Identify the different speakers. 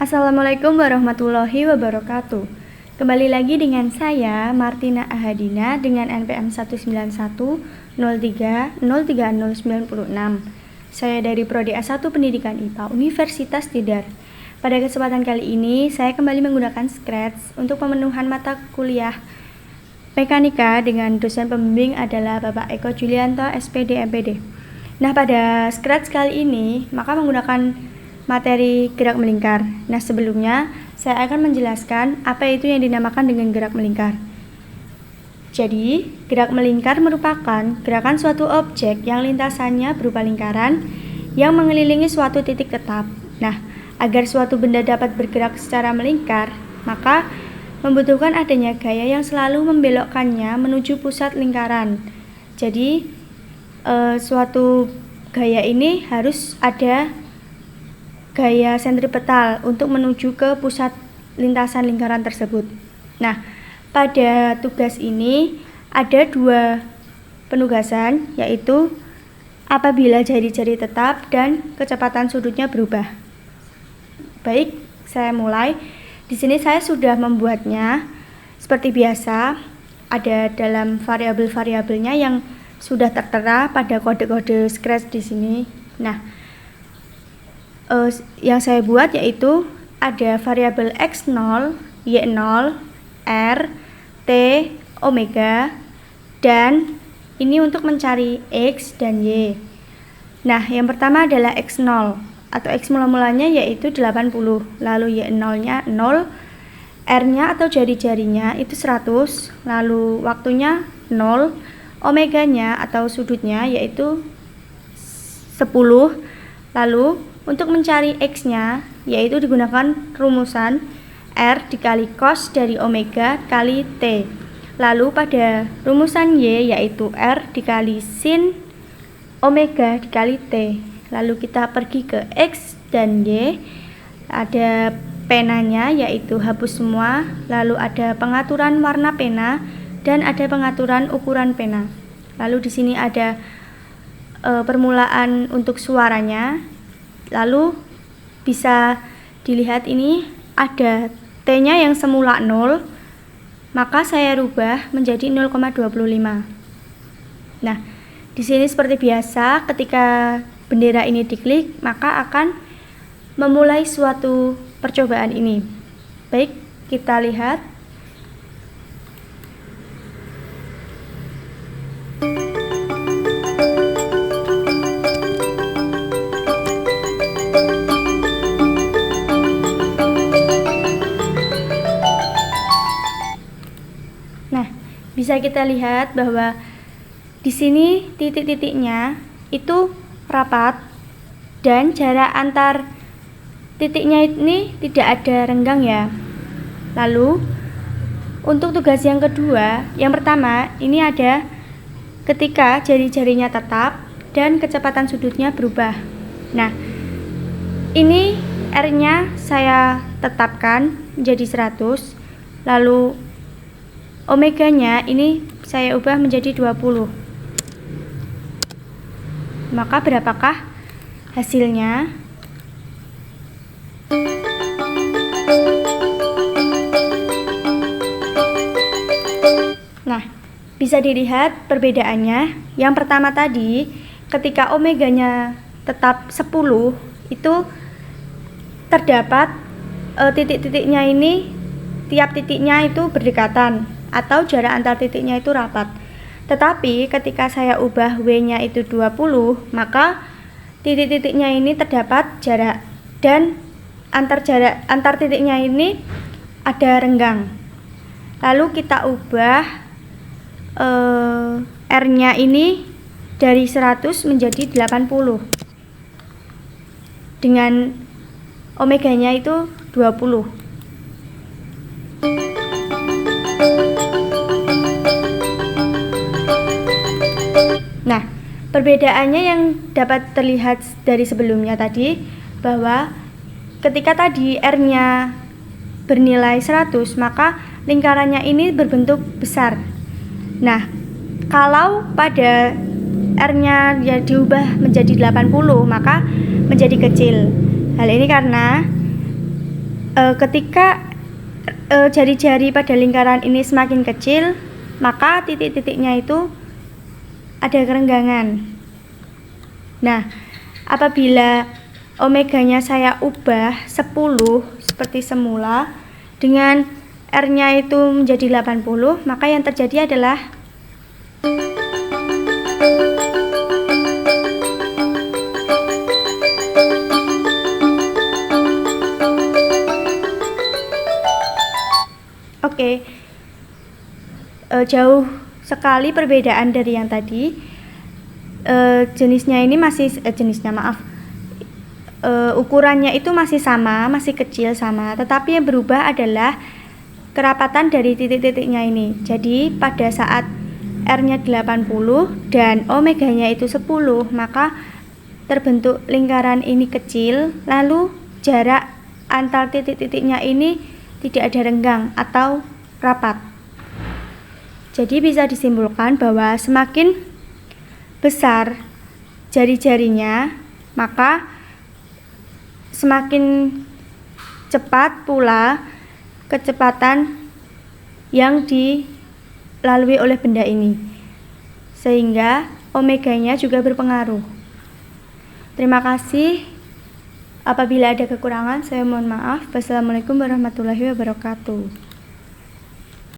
Speaker 1: Assalamualaikum warahmatullahi wabarakatuh. Kembali lagi dengan saya Martina Ahadina dengan NPM 19103030906. Saya dari Prodi A1 Pendidikan IPA Universitas Tidar. Pada kesempatan kali ini saya kembali menggunakan Scratch untuk pemenuhan mata kuliah Mekanika dengan dosen pembimbing adalah Bapak Eko Julianto SPD MPD. Nah, pada Scratch kali ini maka menggunakan materi gerak melingkar. Nah, sebelumnya saya akan menjelaskan apa itu yang dinamakan dengan gerak melingkar. Jadi, gerak melingkar merupakan gerakan suatu objek yang lintasannya berupa lingkaran yang mengelilingi suatu titik tetap. Nah, agar suatu benda dapat bergerak secara melingkar, maka membutuhkan adanya gaya yang selalu membelokkannya menuju pusat lingkaran. Jadi, suatu gaya ini harus ada gaya sentripetal untuk menuju ke pusat lintasan lingkaran tersebut. Nah, pada tugas ini ada dua penugasan, yaitu apabila jari-jari tetap dan kecepatan sudutnya berubah. Baik, saya mulai. Di sini saya sudah membuatnya seperti biasa, ada dalam variabel-variabelnya yang sudah tertera pada kode-kode Scratch di sini. Nah, yang saya buat yaitu ada variabel x0, y0, r, t, omega, dan ini untuk mencari x dan y. Nah, yang pertama adalah x0 atau x mula-mulanya yaitu 80, lalu y0-nya 0, r-nya atau jari-jarinya itu 100, lalu waktunya 0, omeganya atau sudutnya yaitu 10, lalu untuk mencari x-nya yaitu digunakan rumusan r dikali cos dari omega kali t. Lalu pada rumusan y yaitu r dikali sin omega dikali t. Lalu kita pergi ke x dan y, ada penanya yaitu hapus semua, lalu ada pengaturan warna pena dan ada pengaturan ukuran pena. Lalu di sini ada permulaan untuk suaranya. Lalu bisa dilihat ini ada t-nya yang semula 0, maka saya rubah menjadi 0,25. Nah, di sini seperti biasa ketika bendera ini diklik, maka akan memulai suatu percobaan ini. Baik, kita lihat. Nah, bisa kita lihat bahwa di sini titik-titiknya itu rapat dan jarak antar titiknya ini tidak ada renggang ya. Lalu untuk tugas yang kedua, yang pertama ini ada ketika jari-jarinya tetap dan kecepatan sudutnya berubah. Nah, ini R-nya saya tetapkan menjadi 100, lalu omeganya ini saya ubah menjadi 20. Maka berapakah hasilnya? Nah, bisa dilihat perbedaannya. Yang pertama tadi, ketika omeganya tetap 10, itu terdapat titik-titiknya ini, tiap titiknya itu berdekatan atau jarak antar titiknya itu rapat. Tetapi ketika saya ubah W-nya itu 20, maka titik-titiknya ini terdapat jarak dan antar titiknya ini ada renggang. Lalu kita ubah R-nya ini dari 100 menjadi 80. Dengan omeganya itu 20. Nah, perbedaannya yang dapat terlihat dari sebelumnya tadi, bahwa ketika tadi R-nya bernilai 100, maka lingkarannya ini berbentuk besar. Nah, kalau pada R-nya ya diubah menjadi 80, maka menjadi kecil. Hal ini karena Ketika jari-jari pada lingkaran ini semakin kecil, maka titik-titiknya itu ada kerenggangan. Nah, apabila omeganya saya ubah 10 seperti semula dengan R-nya itu menjadi 80, maka yang terjadi adalah jauh sekali perbedaan dari yang tadi. Jenisnya ini masih ukurannya itu masih sama, masih kecil sama, tetapi yang berubah adalah kerapatan dari titik-titiknya ini. Jadi pada saat R-nya 80 dan omeganya itu 10, maka terbentuk lingkaran ini kecil, lalu jarak antar titik-titiknya ini tidak ada renggang atau rapat. Jadi bisa disimpulkan bahwa semakin besar jari-jarinya, maka semakin cepat pula kecepatan yang dilalui oleh benda ini, sehingga omeganya juga berpengaruh. Terima kasih. Apabila ada kekurangan, saya mohon maaf. Wassalamualaikum warahmatullahi wabarakatuh.